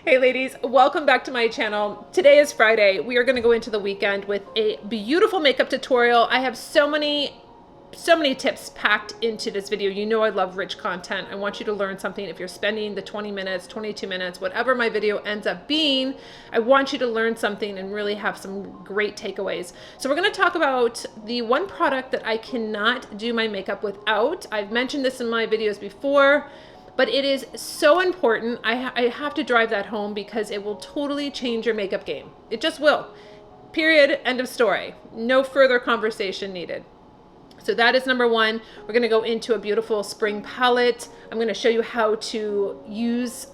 Hey ladies, welcome back to my channel. Today is Friday. We are going to go into the weekend with a beautiful makeup tutorial. I have so many tips packed into this video. You know I love rich content. I want you to learn something. If you're spending the 20 minutes, 22 minutes, whatever my video ends up being, I want you to learn something and really have some great takeaways. So we're going to talk about the one product that I cannot do my makeup without. I've mentioned this in my videos before, but it is so important. I have to drive that home because it will totally change your makeup game. It just will. Period. End of story. No further conversation needed. So that is number one. We're going to go into a beautiful spring palette. I'm going to show you how to use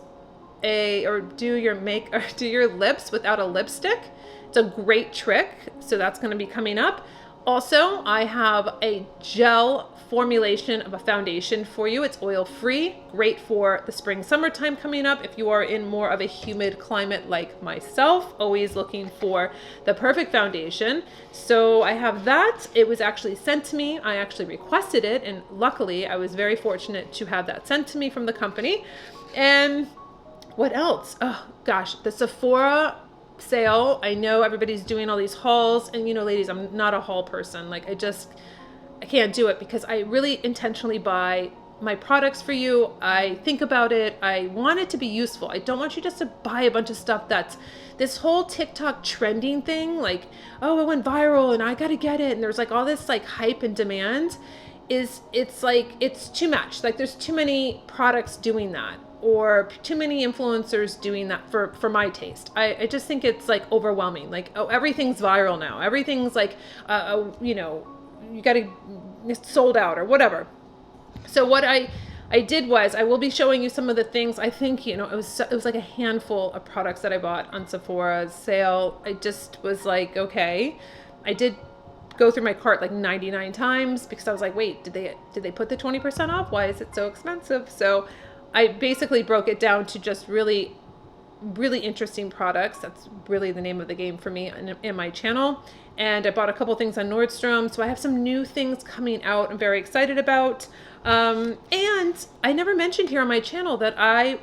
do your lips without a lipstick. It's a great trick. So that's going to be coming up. Also, I have a gel formulation of a foundation for you. It's oil-free, great for the spring, summertime coming up. If you are in more of a humid climate like myself, always looking for the perfect foundation. So I have that. It was actually sent to me. I actually requested it, and luckily I was very fortunate to have that sent to me from the company. And what else? Oh gosh, the Sephora sale. I know everybody's doing all these hauls, and you know, ladies, I'm not a haul person. Like I can't do it because I really intentionally buy my products for you. I think about it. I want it to be useful. I don't want you just to buy a bunch of stuff that's this whole TikTok trending thing. Like, oh, it went viral and I got to get it. And there's like all this like hype and demand it's too much. Like there's too many products doing that, or too many influencers doing that for my taste. I just think it's like overwhelming. Like, oh, everything's viral now. Everything's like, you know, you got to, it's sold out or whatever. So what I did was, I will be showing you some of the things. I think, you know, it was like a handful of products that I bought on Sephora's sale. I just was like, okay. I did go through my cart like 99 times because I was like, wait, did they put the 20% off? Why is it so expensive? So I basically broke it down to just really interesting products. That's really the name of the game for me in my channel. And I bought a couple things on Nordstrom. So I have some new things coming out I'm very excited about. And I never mentioned here on my channel that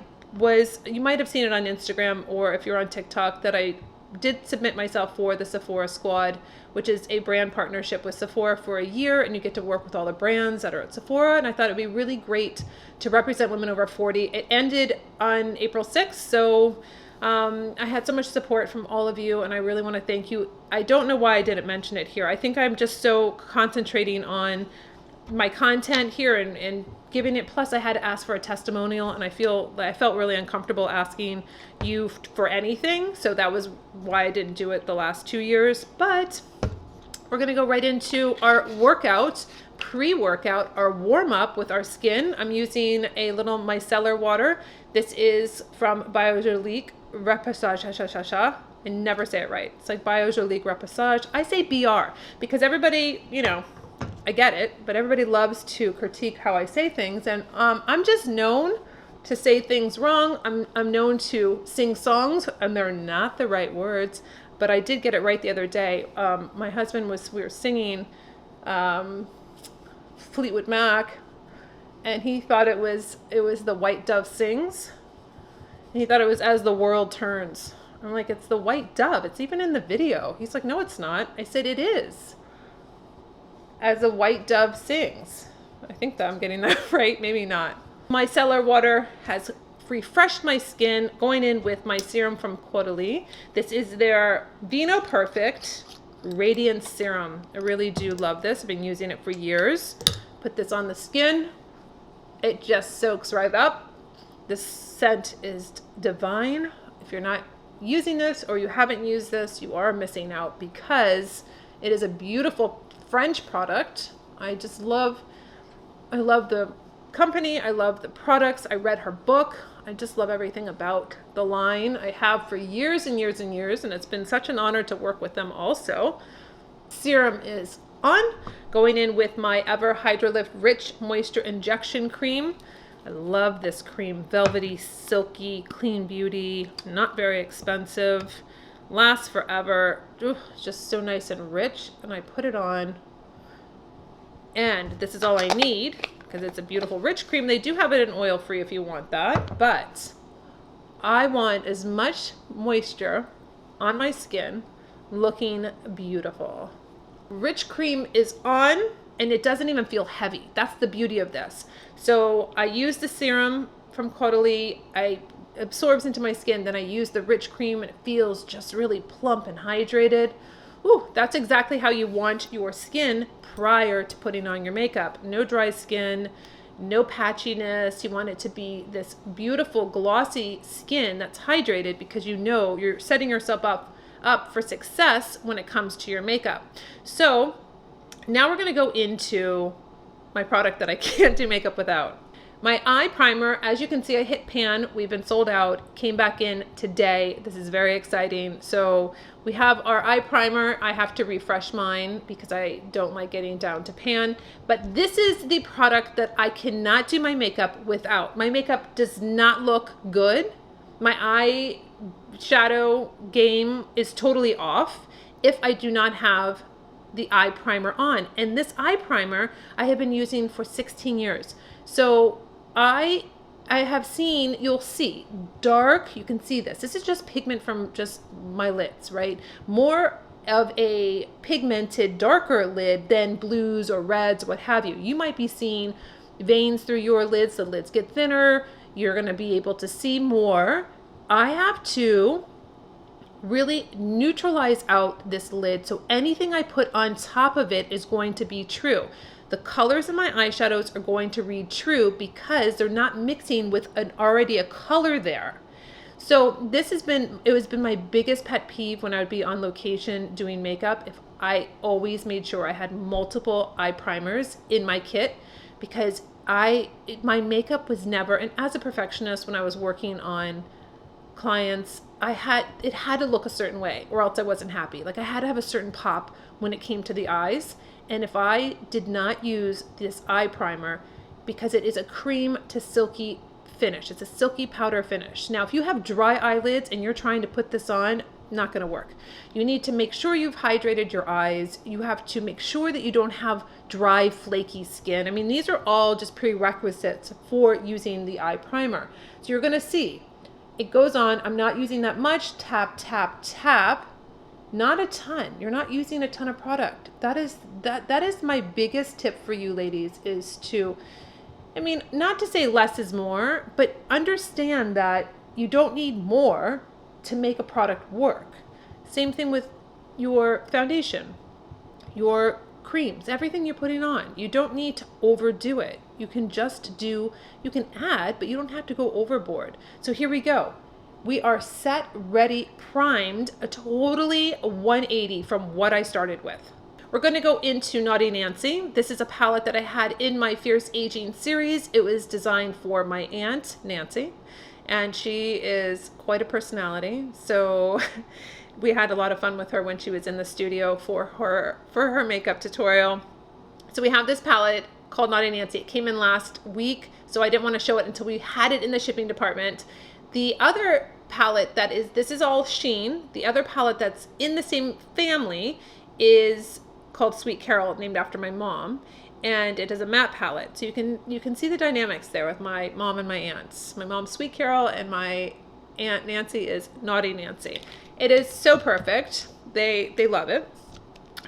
you might have seen it on Instagram, or if you're on TikTok, that I did submit myself for the Sephora Squad, which is a brand partnership with Sephora for a year, and you get to work with all the brands that are at Sephora. And I thought it'd be really great to represent women over 40. It ended on April 6th, so I had so much support from all of you, and I really want to thank you. I don't know why I didn't mention it here. I think I'm just so concentrating on my content here and giving it. Plus I had to ask for a testimonial, and I felt really uncomfortable asking you for anything. So that was why I didn't do it the last 2 years. But we're going to go right into our workout, pre-workout, our warm-up with our skin. I'm using a little micellar water. This is from Biologique Repassage. I never say it right. It's like Biologique Repassage. I say BR because everybody, you know, I get it, but everybody loves to critique how I say things, and I'm just known to say things wrong. I'm known to sing songs, and they're not the right words, but I did get it right the other day. My husband we were singing Fleetwood Mac, and he thought it was the White Dove Sings, and he thought it was As the World Turns. I'm like, it's the White Dove. It's even in the video. He's like, no, it's not. I said, it is. As a White Dove Sings. I think that I'm getting that right, maybe not. Micellar water has refreshed my skin, going in with my serum from Caudalie. This is their Vino Perfect Radiance Serum. I really do love this. I've been using it for years. Put this on the skin. It just soaks right up. This scent is divine. If you're not using this or you haven't used this, you are missing out because it is a beautiful French product. I love the company. I love the products. I read her book. I just love everything about the line. I have for years and years and years, and it's been such an honor to work with them also. Serum is on. Going in with my Ever Hydrolift Rich Moisture Injection Cream. I love this cream. Velvety, silky, clean beauty, not very expensive. Lasts forever. Ooh, just so nice and rich. And I put it on, and this is all I need because it's a beautiful rich cream. They do have it in oil free if you want that, but I want as much moisture on my skin looking beautiful. Rich cream is on and it doesn't even feel heavy. That's the beauty of this. So I use the serum from Caudalie. I absorbs into my skin. Then I use the rich cream and it feels just really plump and hydrated. Ooh, that's exactly how you want your skin prior to putting on your makeup. No dry skin, no patchiness. You want it to be this beautiful glossy skin that's hydrated, because you know you're setting yourself up for success when it comes to your makeup. So now we're going to go into my product that I can't do makeup without. My eye primer, as you can see, I hit pan. We've been sold out, came back in today. This is very exciting. So we have our eye primer. I have to refresh mine because I don't like getting down to pan. But this is the product that I cannot do my makeup without. My makeup does not look good. My eye shadow game is totally off if I do not have the eye primer on. And this eye primer I have been using for 16 years. So I have seen, you'll see dark, you can see this is just pigment from just my lids, right? More of a pigmented darker lid than blues or reds, what have you. You might be seeing veins through your lids. The lids get thinner, you're going to be able to see more. I have to really neutralize out this lid, so anything I put on top of it is going to be true. The colors in my eyeshadows are going to read true because they're not mixing with already a color there. So this has been my biggest pet peeve when I would be on location doing makeup. If I always made sure I had multiple eye primers in my kit, because my makeup was never, and as a perfectionist when I was working on clients, it had to look a certain way or else I wasn't happy. Like I had to have a certain pop when it came to the eyes. And if I did not use this eye primer, because it is a cream to silky finish, it's a silky powder finish. Now, if you have dry eyelids and you're trying to put this on, not going to work. You need to make sure you've hydrated your eyes. You have to make sure that you don't have dry, flaky skin. I mean, these are all just prerequisites for using the eye primer. So you're going to see it goes on. I'm not using that much. Tap, tap, tap. Not a ton. You're not using a ton of product. That is my biggest tip for you ladies, is to, I mean, not to say less is more, but understand that you don't need more to make a product work. Same thing with your foundation, your creams, everything you're putting on. You don't need to overdo it. You can add, but you don't have to go overboard. So here we go. We are set, ready, primed, a totally 180 from what I started with. We're going to go into Naughty Nancy. This is a palette that I had in my Fierce Aging series. It was designed for my aunt, Nancy, and she is quite a personality. So we had a lot of fun with her when she was in the studio for her makeup tutorial. So we have this palette called Naughty Nancy. It came in last week, so I didn't want to show it until we had it in the shipping department. The other palette this is all sheen. The other palette that's in the same family is called Sweet Carol, named after my mom, and it is a matte palette. So you can see the dynamics there with my mom and my aunts. My mom's Sweet Carol and my aunt Nancy is Naughty Nancy. It is so perfect. They love it.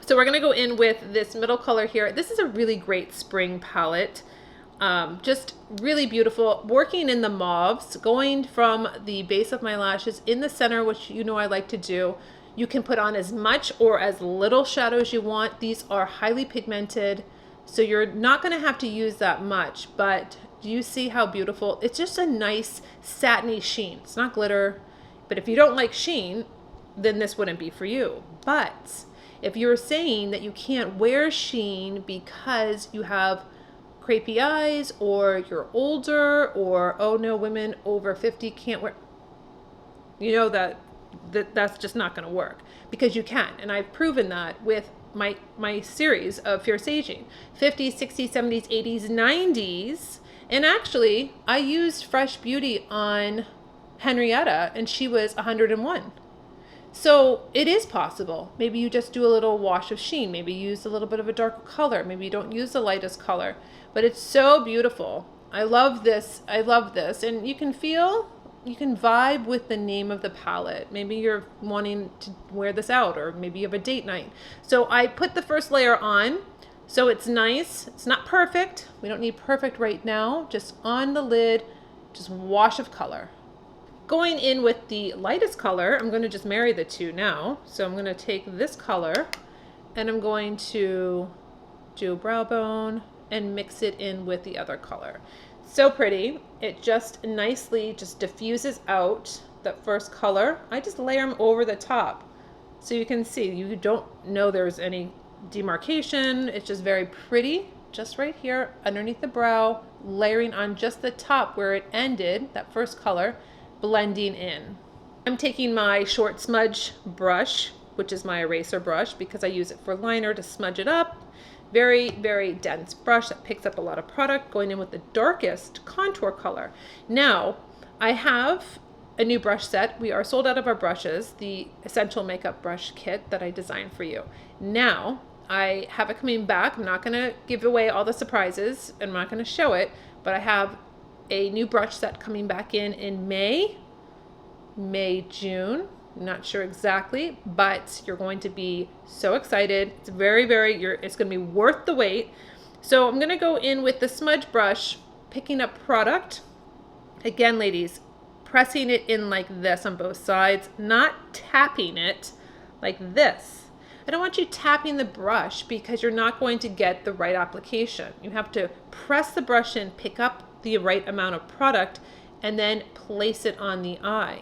So we're gonna go in with this middle color here. This is a really great spring palette. Just really beautiful, working in the mauves, going from the base of my lashes in the center, which you know I like to do. You can put on as much or as little shadow as you want. These are highly pigmented, so you're not going to have to use that much, but do you see how beautiful? It's just a nice satiny sheen. It's not glitter, but if you don't like sheen, then this wouldn't be for you. But if you're saying that you can't wear sheen because you have crepey eyes, or you're older, or oh no, women over 50 can't wear, you know that's just not going to work, because you can. And I've proven that with my series of Fierce Aging, 50s, 60s, 70s, 80s, 90s. And actually I used Fresh Beauty on Henrietta and she was 101. So it is possible. Maybe you just do a little wash of sheen, maybe use a little bit of a darker color, maybe you don't use the lightest color, but it's so beautiful. I love this. And you can feel vibe with the name of the palette. Maybe you're wanting to wear this out, or maybe you have a date night. So I put the first layer on, so it's nice. It's not perfect. We don't need perfect right now. Just on the lid, just wash of color. Going in with the lightest color, I'm going to just marry the two now. So I'm going to take this color and I'm going to do a brow bone and mix it in with the other color. So pretty. It just nicely just diffuses out that first color. I just layer them over the top. So you can see, you don't know there's any demarcation. It's just very pretty, just right here underneath the brow, layering on just the top where it ended, that first color, blending in. I'm taking my short smudge brush, which is my eraser brush, because I use it for liner to smudge it up. Very, very dense brush that picks up a lot of product, going in with the darkest contour color. Now, I have a new brush set. We are sold out of our brushes, the Essential Makeup Brush Kit that I designed for you. Now, I have it coming back. I'm not gonna give away all the surprises, and I'm not gonna show it, but I have a new brush set coming back in May, June. I'm not sure exactly, but you're going to be so excited. It's very, it's going to be worth the wait. So I'm going to go in with the smudge brush, picking up product. Again, ladies, pressing it in like this on both sides, not tapping it like this. I don't want you tapping the brush because you're not going to get the right application. You have to press the brush in, pick up the right amount of product, and then place it on the eye.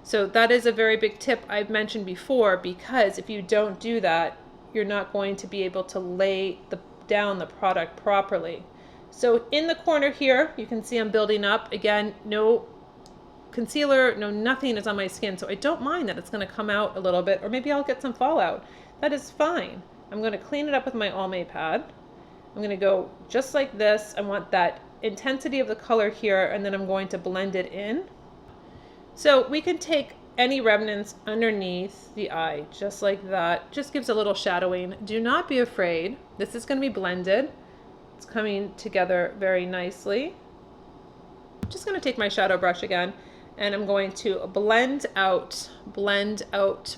So that is a very big tip I've mentioned before, because if you don't do that, you're not going to be able to lay down the product properly. So in the corner here, you can see I'm building up. Again, no concealer, no nothing is on my skin, so I don't mind that it's going to come out a little bit, or maybe I'll get some fallout. That is fine. I'm going to clean it up with my Almay pad. I'm going to go just like this. I want that intensity of the color here, and then I'm going to blend it in. So we can take any remnants underneath the eye, just like that. Just gives a little shadowing. Do not be afraid. This is going to be blended. It's coming together very nicely. I'm just going to take my shadow brush again, and I'm going to blend out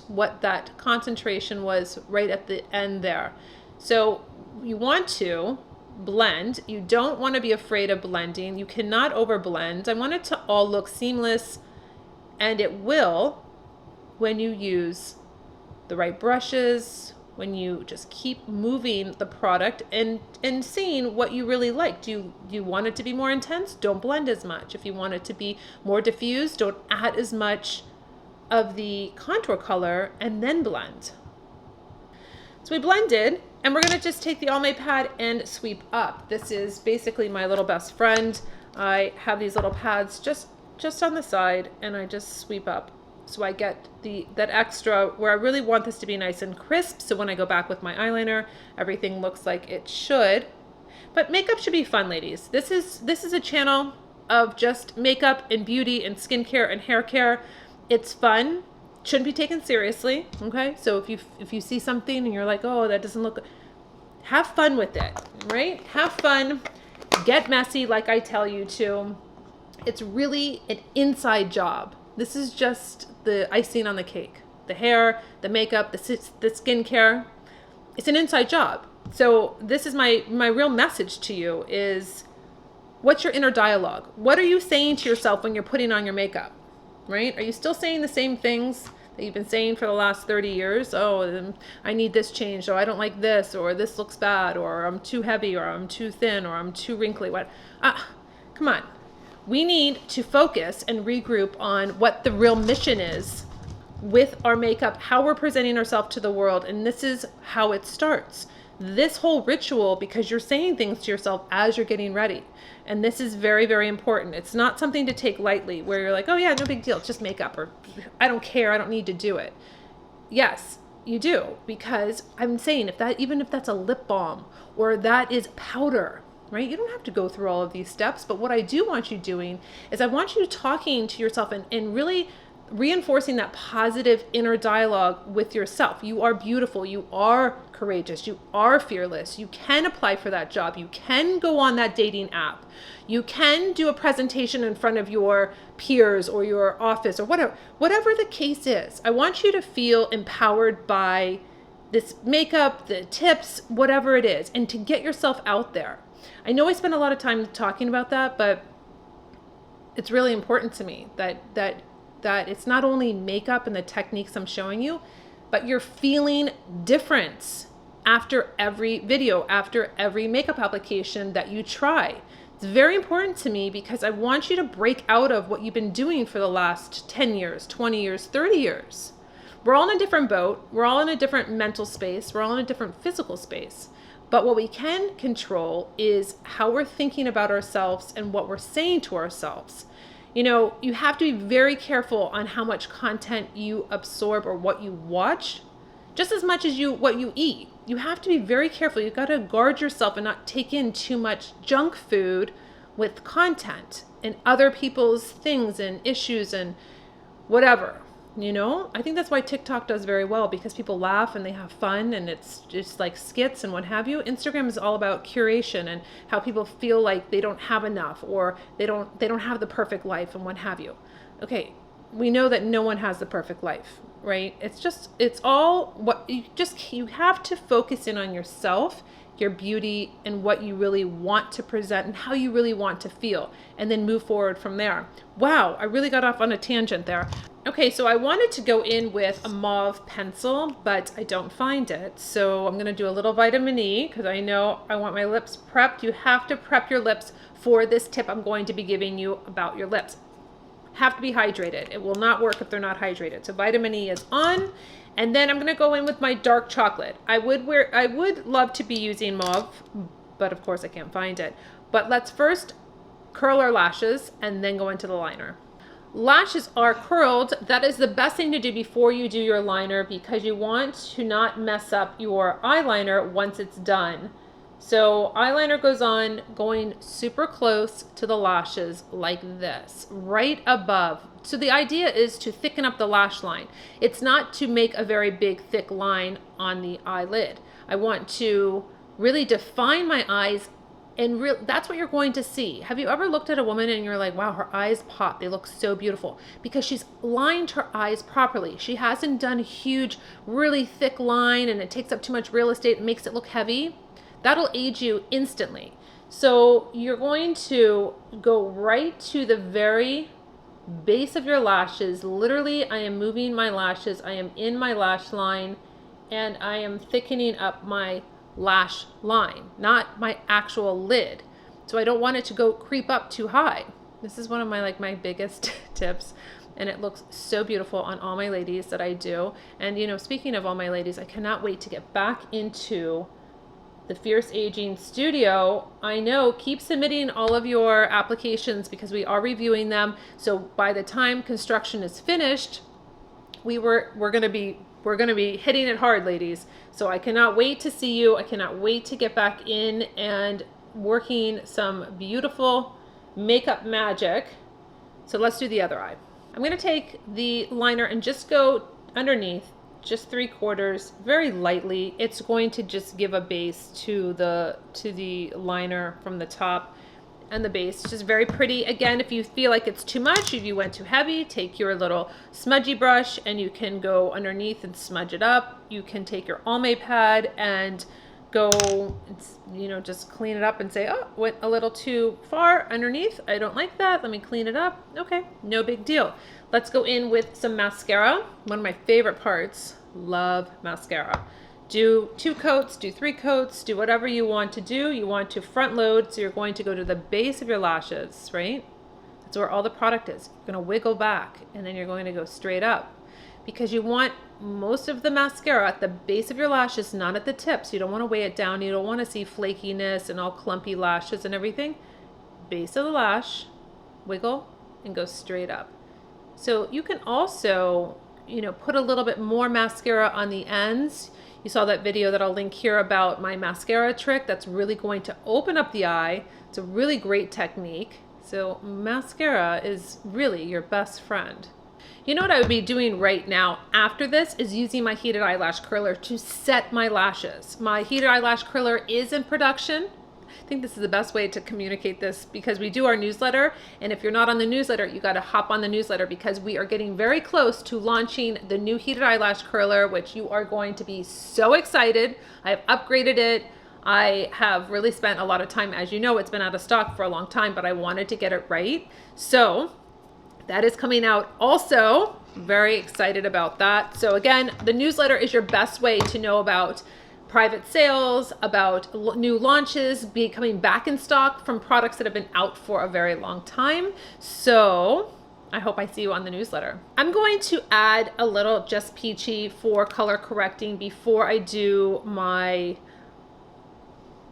what that concentration was right at the end there. So you want to blend. You don't want to be afraid of blending. You cannot over blend. I want it to all look seamless, and it will when you use the right brushes, when you just keep moving the product and seeing what you really like. Do you want it to be more intense? Don't blend as much. If you want it to be more diffused, don't add as much of the contour color and then blend. So we blended, and we're gonna just take the Almay pad and sweep up. This is basically my little best friend. I have these little pads just on the side, and I just sweep up. So I get that extra where I really want this to be nice and crisp. So when I go back with my eyeliner, everything looks like it should. But makeup should be fun, ladies. This is a channel of just makeup and beauty and skincare and hair care. It's fun. Shouldn't be taken seriously. Okay. So if you see something and you're like, oh, that doesn't look good, have fun with it, right? Have fun. Get messy like I tell you to. It's really an inside job. This is just the icing on the cake. The hair, the makeup, the skincare. It's an inside job. So this is my real message to you is, what's your inner dialogue? What are you saying to yourself when you're putting on your makeup, right? Are you still saying the same things that you've been saying for the last 30 years? Oh, I need this changed, or I don't like this, or this looks bad, or I'm too heavy, or I'm too thin, or I'm too wrinkly. What? Come on. We need to focus and regroup on what the real mission is with our makeup, how we're presenting ourselves to the world. And this is how it starts. This whole ritual, because you're saying things to yourself as you're getting ready. And this is very, very important. It's not something to take lightly where you're like, oh yeah, no big deal. It's just makeup, or I don't care. I don't need to do it. Yes, you do, because I'm saying even if that's a lip balm or that is powder, right? You don't have to go through all of these steps, but what I do want you doing is I want you talking to yourself and really reinforcing that positive inner dialogue with yourself. You are beautiful. You are courageous. You are fearless. You can apply for that job. You can go on that dating app. You can do a presentation in front of your peers or your office or whatever the case is. I want you to feel empowered by this makeup, the tips, whatever it is, and to get yourself out there. I know I spend a lot of time talking about that, but it's really important to me that it's not only makeup and the techniques I'm showing you, but you're feeling difference after every video, after every makeup application that you try. It's very important to me because I want you to break out of what you've been doing for the last 10 years, 20 years, 30 years. We're all in a different boat. We're all in a different mental space. We're all in a different physical space. But what we can control is how we're thinking about ourselves and what we're saying to ourselves. You know, you have to be very careful on how much content you absorb or what you watch, just as much as what you eat. You have to be very careful. You've got to guard yourself and not take in too much junk food with content and other people's things and issues and whatever. You know, I think that's why TikTok does very well, because people laugh and they have fun and it's just like skits and what have you. Instagram is all about curation and how people feel like they don't have enough or they don't have the perfect life and what have you. Okay, we know that no one has the perfect life, right? It's all what you have to focus in on yourself, your beauty, and what you really want to present and how you really want to feel, and then move forward from there. Wow, I really got off on a tangent there. Okay, so I wanted to go in with a mauve pencil, but I don't find it. So I'm gonna do a little vitamin E because I know I want my lips prepped. You have to prep your lips for this tip I'm going to be giving you about your lips. Have to be hydrated. It will not work if they're not hydrated. So vitamin E is on. And then I'm gonna go in with my dark chocolate. I would love to be using mauve, but of course I can't find it. But let's first curl our lashes and then go into the liner. Lashes are curled. That is the best thing to do before you do your liner because you want to not mess up your eyeliner once it's done. So eyeliner goes on going super close to the lashes like this, right above. So the idea is to thicken up the lash line. It's not to make a very big thick line on the eyelid. I want to really define my eyes, and that's what you're going to see. Have you ever looked at a woman and you're like, wow, her eyes pop, they look so beautiful? Because she's lined her eyes properly. She hasn't done a huge, really thick line and it takes up too much real estate and makes it look heavy. That'll age you instantly. So you're going to go right to the very base of your lashes. Literally, I am moving my lashes. I am in my lash line and I am thickening up my lash line, not my actual lid. So I don't want it to go creep up too high. This is one of my biggest tips, and it looks so beautiful on all my ladies that I do. And you know, speaking of all my ladies, I cannot wait to get back into the Fierce Aging Studio. I know, keep submitting all of your applications because we are reviewing them. So by the time construction is finished, we're gonna be hitting it hard, ladies. So I cannot wait to see you. I cannot wait to get back in and working some beautiful makeup magic. So let's do the other eye. I'm gonna take the liner and just go underneath, just 3/4, very lightly. It's going to just give a base to the liner from the top and the base. Just very pretty. Again, if you feel like it's too much, if you went too heavy, take your little smudgy brush and you can go underneath and smudge it up. You can take your Almay pad and go, you know, just clean it up and say, oh, went a little too far underneath. I don't like that. Let me clean it up. Okay, no big deal. Let's go in with some mascara. One of my favorite parts. Love mascara. Do 2 coats, do 3 coats, do whatever you want to do. You want to front load, so you're going to go to the base of your lashes, right? That's where all the product is. You're gonna wiggle back and then you're going to go straight up because you want most of the mascara at the base of your lashes, not at the tips. You don't wanna weigh it down. You don't wanna see flakiness and all clumpy lashes and everything. Base of the lash, wiggle and go straight up. So you can also, you know, put a little bit more mascara on the ends. You saw that video that I'll link here about my mascara trick. That's really going to open up the eye. It's a really great technique. So mascara is really your best friend. You know what I would be doing right now after this is using my heated eyelash curler to set my lashes. My heated eyelash curler is in production. I think this is the best way to communicate this because we do our newsletter, and if you're not on the newsletter, you got to hop on the newsletter because we are getting very close to launching the new heated eyelash curler, which you are going to be so excited. I've upgraded it. I have really spent a lot of time. As you know, it's been out of stock for a long time, but I wanted to get it right. So that is coming out also. Very excited about that. So again, the newsletter is your best way to know about private sales, about new launches, coming back in stock from products that have been out for a very long time. So I hope I see you on the newsletter. I'm going to add a little Just Peachy for color correcting before I do my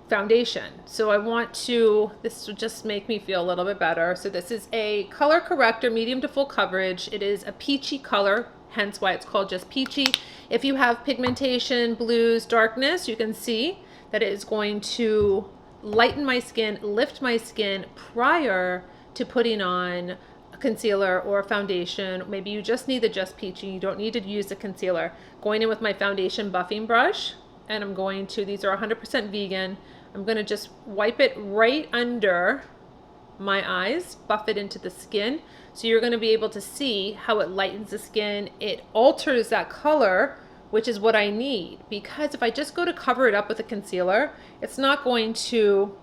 foundation. So I want to, this will just make me feel a little bit better. So this is a color corrector, medium to full coverage. It is a peachy color, hence why it's called Just Peachy. If you have pigmentation, blues, darkness, you can see that it is going to lighten my skin, lift my skin prior to putting on a concealer or a foundation. Maybe you just need the Just Peachy. You don't need to use the concealer. Going in with my foundation buffing brush, and I'm going to, these are 100% vegan. I'm going to just wipe it right under my eyes, buff it into the skin. So you're going to be able to see how it lightens the skin. It alters that color, which is what I need, because if I just go to cover it up with a concealer, it's not going to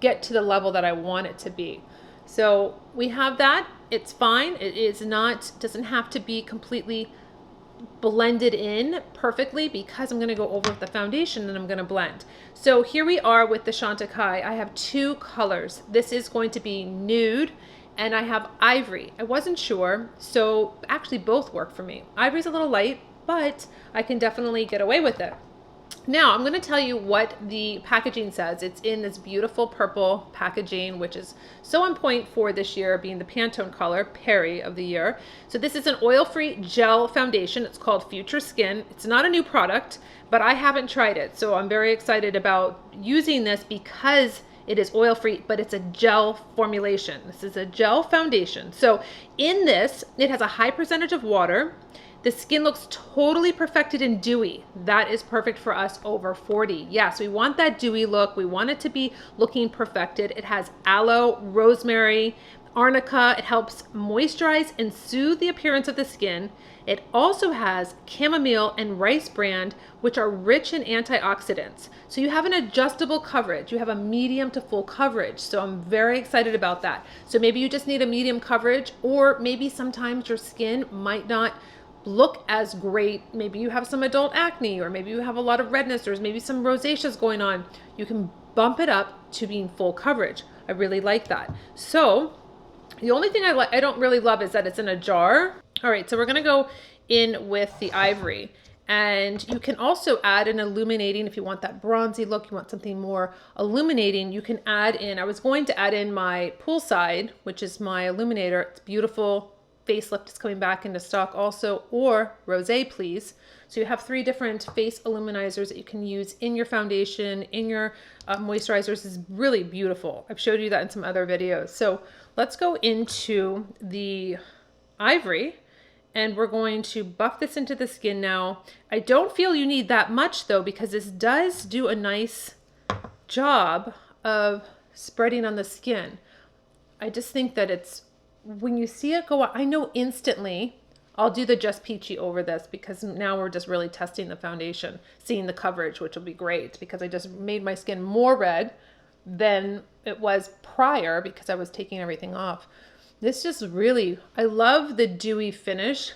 get to the level that I want it to be. So we have that. It's fine. It is not, doesn't have to be completely blended in perfectly because I'm going to go over with the foundation and I'm going to blend. So here we are with the Chantecaille. I have two colors. This is going to be nude and I have ivory. I wasn't sure, so actually both work for me. Ivory's a little light, but I can definitely get away with it. Now I'm going to tell you what the packaging says. It's in this beautiful purple packaging, which is so on point for this year, being the Pantone color, Perry of the year. So this is an oil-free gel foundation. It's called Future Skin. It's not a new product, but I haven't tried it. So I'm very excited about using this because it is oil-free, but it's a gel formulation. This is a gel foundation. So in this, it has a high percentage of water. The skin looks totally perfected and dewy. That is perfect for us over 40. Yes, we want that dewy look. We want it to be looking perfected. It has aloe, rosemary, arnica. It helps moisturize and soothe the appearance of the skin. It also has chamomile and rice bran, which are rich in antioxidants. So you have an adjustable coverage. You have a medium to full coverage. So I'm very excited about that. So maybe you just need a medium coverage, or maybe sometimes your skin might not look as great. Maybe you have some adult acne, or maybe you have a lot of redness, or maybe some rosacea's going on. You can bump it up to being full coverage. I really like that. So the only thing I don't really love is that it's in a jar. All right, so we're gonna go in with the ivory, and you can also add an illuminating if you want that bronzy look, you want something more illuminating, you can add in, I was going to add in my Poolside, which is my illuminator. It's beautiful. Facelift is coming back into stock also, or Rosé Please. So you have 3 different face illuminizers that you can use in your foundation, in your moisturizers. Is really beautiful. I've showed you that in some other videos. So let's go into the ivory, and we're going to buff this into the skin now. I don't feel you need that much though, because this does do a nice job of spreading on the skin. I just think that it's, when you see it go out, I know instantly. I'll do the Just Peachy over this because now we're just really testing the foundation, seeing the coverage, which will be great because I just made my skin more red than it was prior because I was taking everything off. This just really, I love the dewy finish.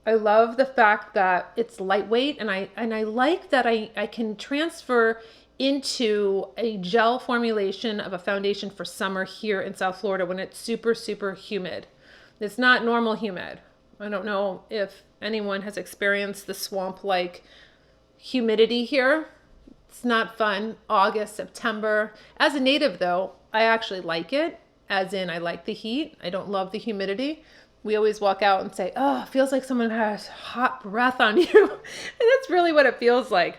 I love the fact that it's lightweight, and I like that I can transfer into a gel formulation of a foundation for summer here in South Florida when it's super, super humid. It's not normal humid. I don't know if anyone has experienced the swamp-like humidity here. It's not fun. August, September. As a native though, I actually like it, as in I like the heat. I don't love the humidity. We always walk out and say, oh, it feels like someone has hot breath on you. And that's really what it feels like.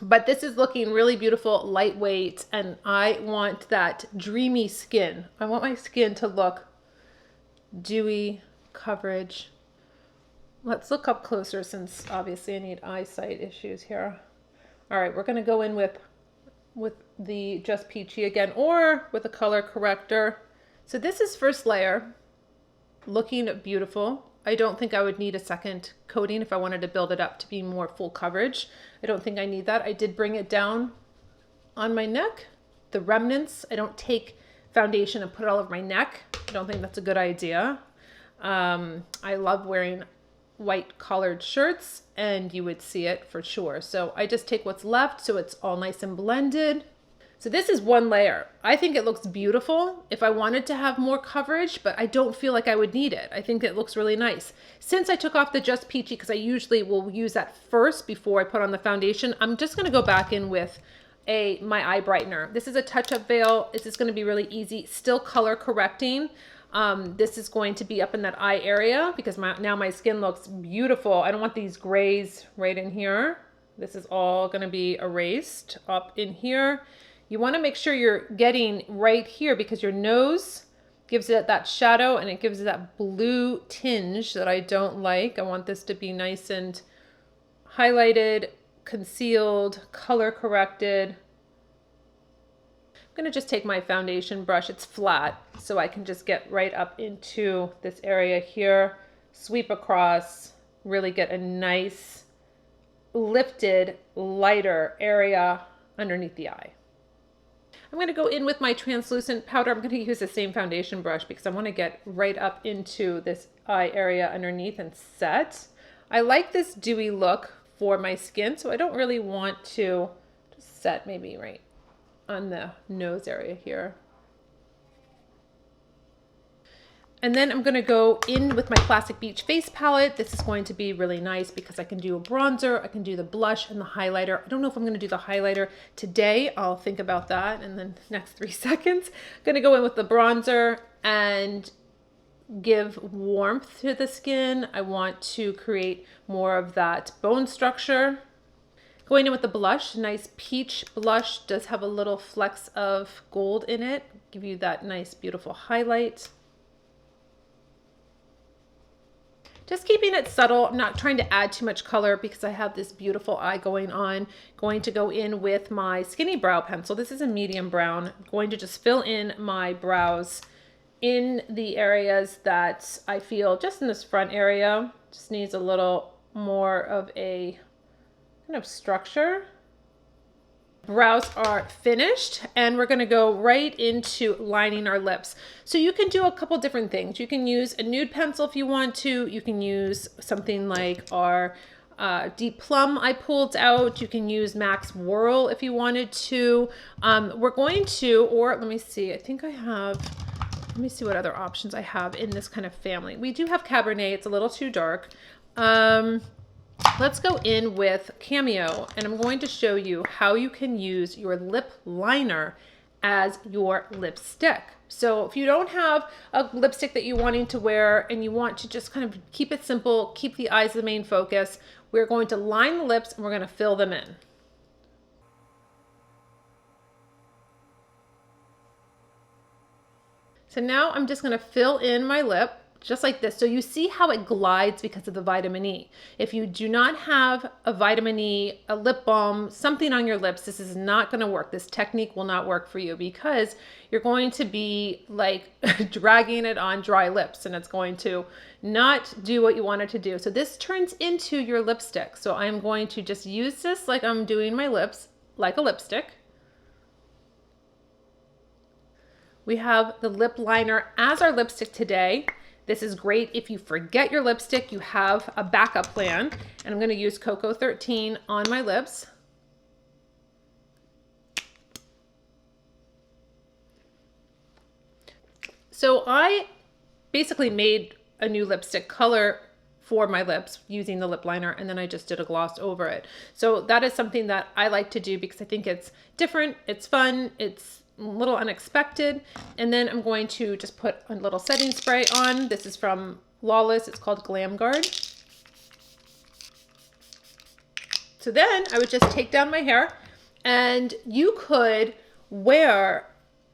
But this is looking really beautiful, lightweight, and I want that dreamy skin. I want my skin to look dewy coverage. Let's look up closer since obviously I need eyesight issues here. All right, we're gonna go in with the Just Peachy again, or with a color corrector. So this is first layer, looking beautiful. I don't think I would need a second coating if I wanted to build it up to be more full coverage. I don't think I need that. I did bring it down on my neck. The remnants, I don't take foundation and put it all over my neck. I don't think that's a good idea. I love wearing white collared shirts, and you would see it for sure. So I just take what's left so it's all nice and blended. So this is one layer. I think it looks beautiful if I wanted to have more coverage, but I don't feel like I would need it. I think it looks really nice. Since I took off the Just Peachy, because I usually will use that first before I put on the foundation, I'm just gonna go back in with my eye brightener. This is a touch-up veil. This is gonna be really easy, still color correcting. This is going to be up in that eye area because now my skin looks beautiful. I don't want these grays right in here. This is all gonna be erased up in here. You wanna make sure you're getting right here because your nose gives it that shadow and it gives it that blue tinge that I don't like. I want this to be nice and highlighted, concealed, color corrected. I'm gonna just take my foundation brush, it's flat, so I can just get right up into this area here, sweep across, really get a nice lifted, lighter area underneath the eye. I'm gonna go in with my translucent powder. I'm gonna use the same foundation brush because I wanna get right up into this eye area underneath and set. I like this dewy look for my skin, so I don't really want to just set maybe right on the nose area here. And then I'm gonna go in with my Classic Beach face palette. This is going to be really nice because I can do a bronzer, I can do the blush and the highlighter. I don't know if I'm gonna do the highlighter today. I'll think about that in the next 3 seconds. I'm gonna go in with the bronzer and give warmth to the skin. I want to create more of that bone structure. Going in with the blush, nice peach blush, does have a little flecks of gold in it. Give you that nice, beautiful highlight. Just keeping it subtle. I'm not trying to add too much color because I have this beautiful eye going on. Going to go in with my skinny brow pencil. This is a medium brown. I'm going to just fill in my brows in the areas that I feel just in this front area. Just needs a little more of a kind of structure. Brows are finished and we're gonna go right into lining our lips. So you can do a couple different things. You can use a nude pencil if you want to. You can use something like our Deep Plum I pulled out. You can use Max Whirl if you wanted to. We're going to, or let me see, I think I have, let me see what other options I have in this kind of family. We do have Cabernet, it's a little too dark. Let's go in with Cameo, and I'm going to show you how you can use your lip liner as your lipstick. So if you don't have a lipstick that you're wanting to wear and you want to just kind of keep it simple, keep the eyes the main focus, we're going to line the lips and we're going to fill them in. So now I'm just going to fill in my lip just like this. So you see how it glides because of the vitamin E. If you do not have a vitamin E, a lip balm, something on your lips, this is not going to work. This technique will not work for you because you're going to be like dragging it on dry lips and it's going to not do what you want it to do. So this turns into your lipstick. So I'm going to just use this like I'm doing my lips, like a lipstick. We have the lip liner as our lipstick today. This is great if you forget your lipstick, you have a backup plan. And I'm gonna use Coco 13 on my lips. So I basically made a new lipstick color for my lips using the lip liner, and then I just did a gloss over it. So that is something that I like to do because I think it's different, it's fun, it's a little unexpected. And then I'm going to just put a little setting spray on. This is from Lawless, it's called Glam Guard. So then I would just take down my hair, and you could wear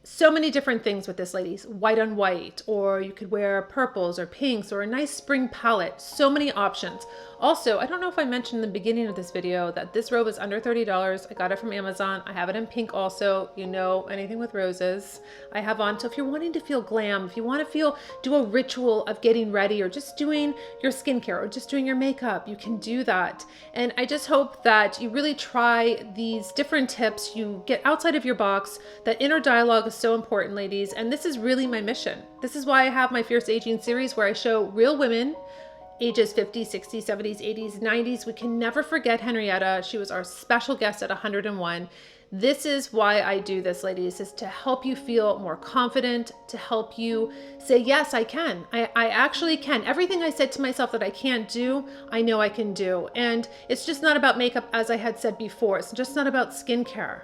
so many different things with this, ladies. White on white, or you could wear purples or pinks or a nice spring palette. So many options. Also, I don't know if I mentioned in the beginning of this video that this robe is under $30. I got it from Amazon. I have it in pink also. You know, anything with roses I have on. So if you're wanting to feel glam, if you want to do a ritual of getting ready or just doing your skincare or just doing your makeup, you can do that. And I just hope that you really try these different tips. You get outside of your box. That inner dialogue is so important, ladies. And this is really my mission. This is why I have my Fierce Aging series, where I show real women ages 50s, 60s, 70s, 80s, 90s. We can never forget Henrietta. She was our special guest at 101. This is why I do this, ladies, is to help you feel more confident, to help you say, yes, I can. I actually can. Everything I said to myself that I can't do, I know I can do. And it's just not about makeup, as I had said before. It's just not about skincare.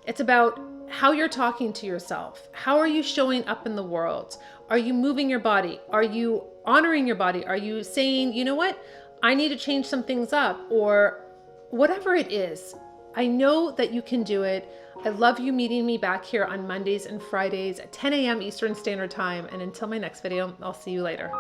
It's about how you're talking to yourself. How are you showing up in the world? Are you moving your body? Are you honoring your body? Are you saying, you know what? I need to change some things up, or whatever it is. I know that you can do it. I love you meeting me back here on Mondays and Fridays at 10 a.m. Eastern Standard Time. And until my next video, I'll see you later.